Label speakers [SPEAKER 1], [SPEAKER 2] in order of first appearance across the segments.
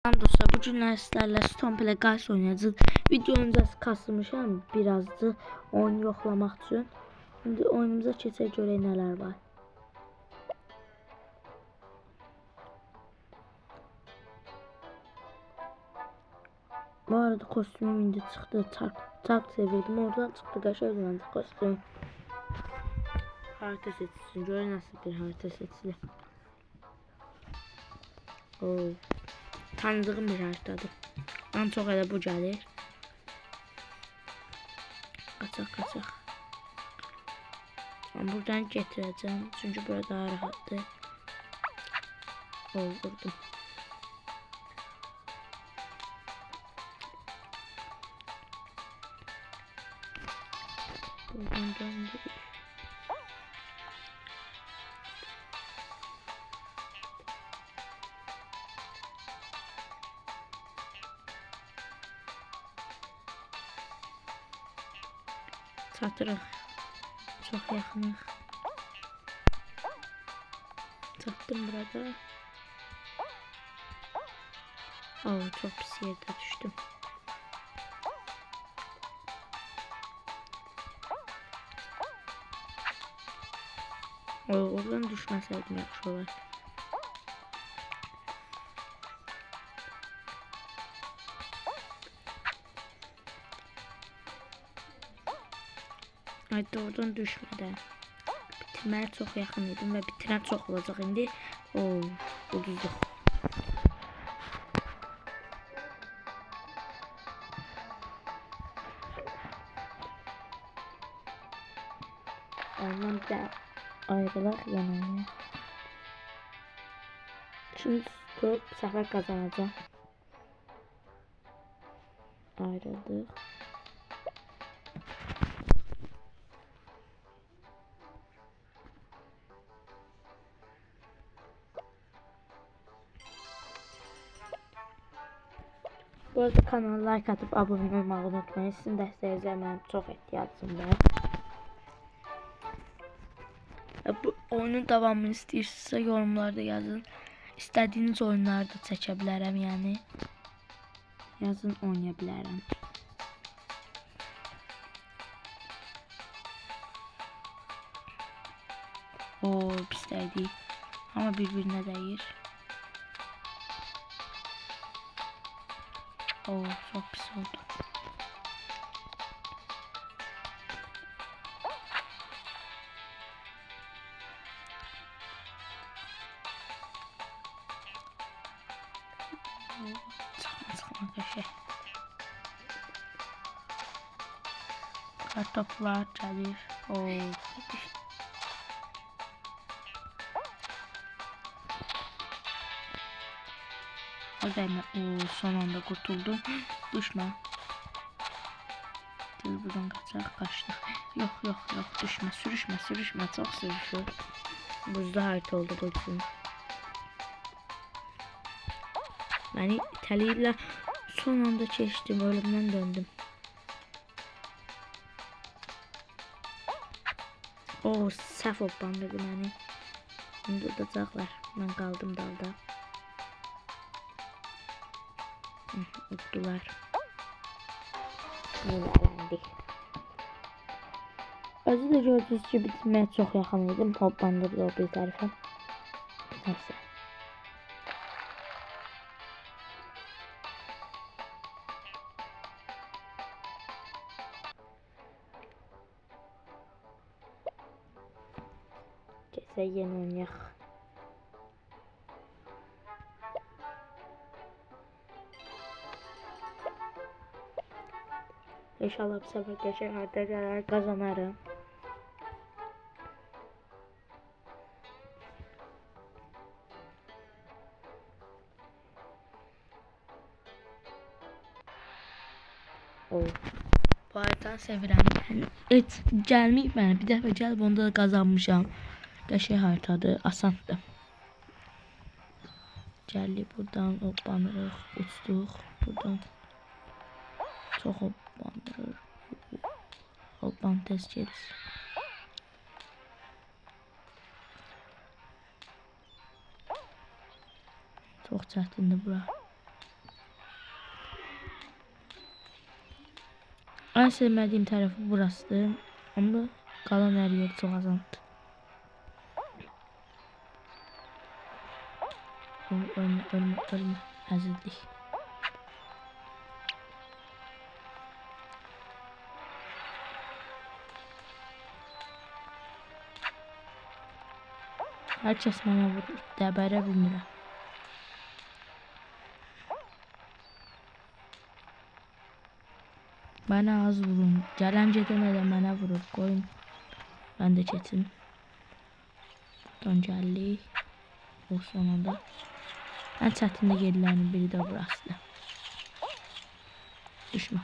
[SPEAKER 1] Tamam dostlar, bu günlər sizlərlə Stomp ilə Guys oynayacağıq. Videomuza kasmışam birazcık oyunu yoxlamaq üçün. Şimdi oyunumuza keçək, görək nələr var. Bu arada kostümüm indi çıxdı. Çok sevirdim. Oradan çıxdı. Qəşəng olan kostüm. Harita seçilsin. Görək nasıl bir harita seçilir. Tanıdığım bir haritadır. Bana çok elə bu gəlir. Qaçaq. Ben buradan getirəcəm. Çünkü burada daha rahatdır. Vurdum. Buradan döndürür. Çatırıq. Çok yaxınıq. Çatdım burada. Çok pis yerdə düşdüm. Oradan düşməsəydim yaxşı olar. Haydi oradan düşmədən. Bitirməyə çox yaxın idim və bitirən çox olacaq indi. Uduzduq. Ondan bir də ayrılaq yanına. Şimdi tutup bu sefer kazanacağım. Ayrıldık. Bu arada kanala like atıp abone olmayı unutmayın. Sizin dəstəyinizə mənim çox ehtiyacım var. Bu oyunun davamını istəyirsinizsə yorumlarda yazın. İstədiyiniz oyunları da çəkə bilərəm, yəni. Yazın, oynaya bilərəm. Pislədik. Amma bir-birinə dəyir. Çok pis oldu. Çıkma köşe. Kartoplar gelir. Son anda kurtuldum. Düşme. Buradan kaçtık. Yok düşme. Sürüşme. Çok sürüşüyor. Buzda harita oldu bu için. Beni itəliyiblər. Son anda keçdim. Ölümdən döndüm. Səhv hoppandı məni. İndi udacaqlar. Mən qaldım dalda. Utdular. Yine elendik. Özü de gördüğünüz gibi bitirmeye çok yakın idim. Hoplandırdı o bir tarafa. Neyse. Kese yeni oynayak. İnşallah bu sefer geçer haritalar kazanırım. Bu haritadan sevirəm. Heç gəlməyib mənə. Bir dəfə gəlib onda da qazanmışam. Qəşəng haritadır, asandır. Gəldik buradan hoplanırıq, uçduq buradan. Çox hoplandırır. Hoppan tez gelir. Çok çətindir bura. En sevmediğim tarafı burası. Ama kalan her yer çok azalttı. Ölme. Əzildik. Hər kəs mənə vurur. Dəbərə bilmirəm. Bana az vurun. Gələn gedənə də mənə vurur. Qoyun. Ben de keçin. Buradan gəldik. O sonunda. Ən çətinlik yerlərinin biri də burasıdır. Düşmə.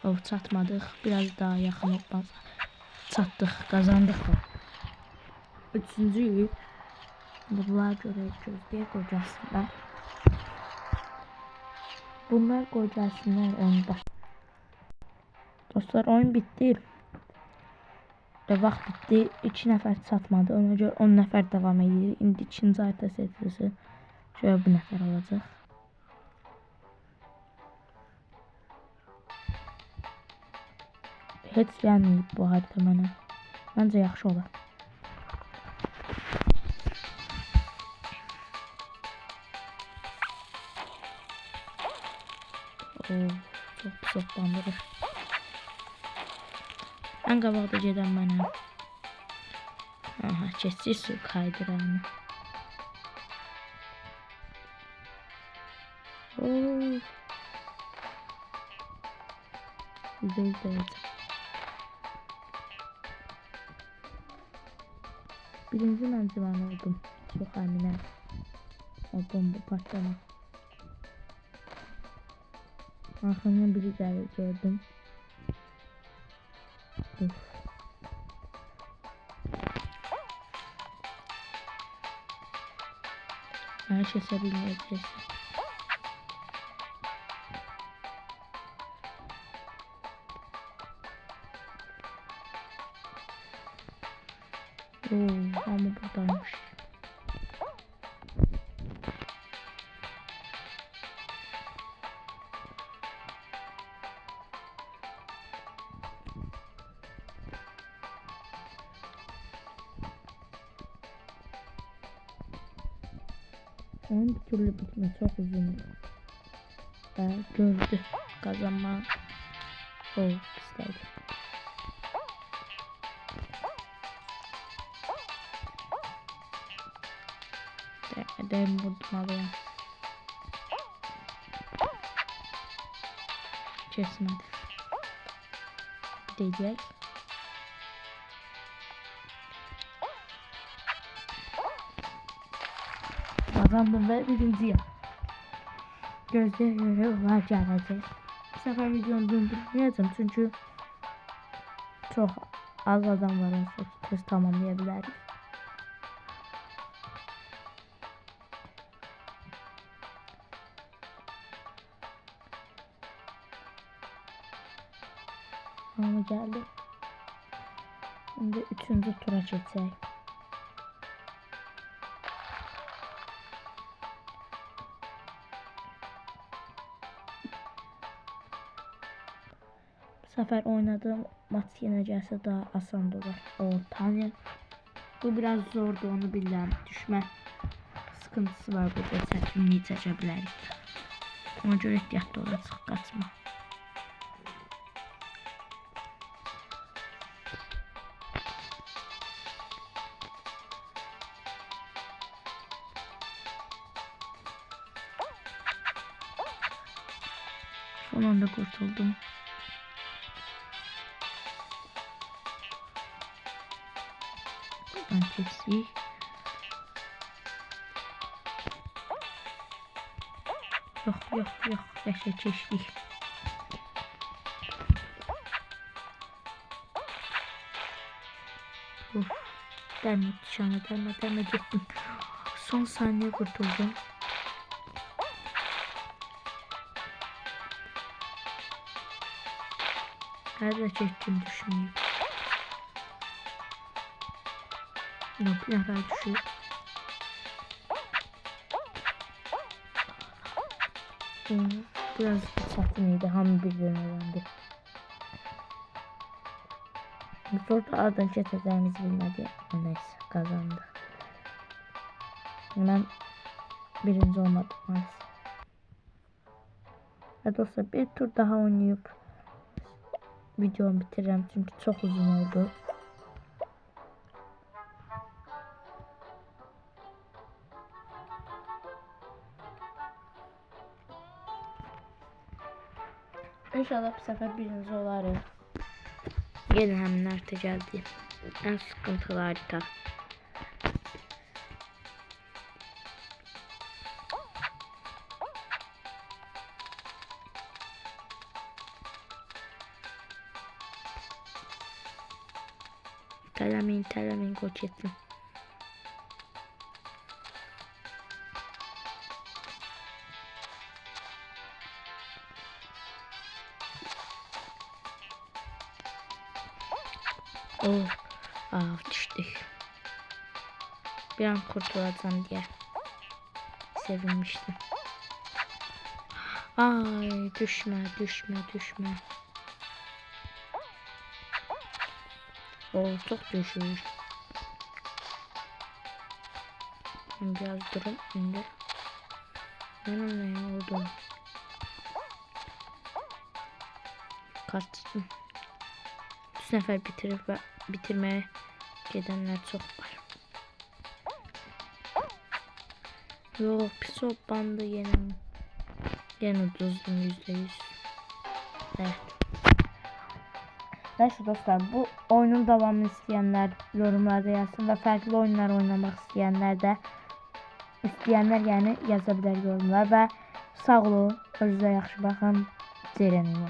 [SPEAKER 1] Of, çatmadıq. Biraz daha yaxın olmaz. Çatdıq, qazandıq da. Üçüncüyük. Bunlar gözləyə qocasınlar. Bunlar qocasınlar onda. Dostlar, oyun bitti. Ve vaxt bitti. 2 nəfər çatmadı. Ona görə 10 nəfər devam edir. İndi ikinci harita serisi. Şöyle bu nəfər olacaq. Heç gəlməyib bu harita mənə. Məncə yaxşı olar. Çok pis otlandırır. En qabaqda gedən mənəm. Aha, keçir su kaydıranı. %100 birinci mən civan oldum. Çox əminəm. Oldum bu parçama. Arkamdan biri gəlir, gördüm. Of. Bana keçə bilməyəcəksən. Ama buradaymış. Oyun bir türlü bitme, çok uzun. Gördü kazanma. Pistaydı. Ben vurdum kesmedi. Diyecek. Kazandım ve birinciyim. Gözlere göre var gelecek. Bu sefer videonu durdurmayacağım çünkü çok az adam var, olsa tamamlayabiliriz. Ama geldi. Şimdi 3. tura geçecek. Bu sefer oynadığım maç yenəcəksə daha asan olur. Tanrım. Bu biraz zordu, onu bilirəm. Düşmə sıkıntısı var burada. Çətinliyi çəkə bilərik. Ona görə ehtiyatlı olacaq, qaçma. Son anda kurtuldum. Buradan kesik. Yok. Yaşa keçdik. Dərmə düşana, dərmə getdim. Son saniye kurtuldum. Nerede çektim düşmeyip. Yok, bir nefer düşüyor. Biraz çətin idi. Hamı birdən öğrendi. Burada ardın keçəcəyimizi bilmədi. Neyse kazandık. Ben birinci olmadım maalesef. Ve dostlar bir tur daha oynayıp videomu bitireceğim çünkü çok uzun oldu. İnşallah bu sefer birinci olarım. Gelin hemen harita geldi. En sıkıntılı harita. İtelemeyin koç ettim. Düştük. Bir an kurtulacağım diye sevinmiştim. Ay düşme. Çok düşür. Biraz durum indir. Ne oldu? Kaçtım. Bu sefer bitirmeye gidenler çok var. Yok pis bandı yine ucuzdum %100. Evet. Neyse dostlar bu oyunun devamını isteyenler yorumlarda yazsın ve farklı oyunlar oynamak isteyenler yani yazabilir yorumlar ve sağ olun, özünüze yaxşı baxın, Ceren olun.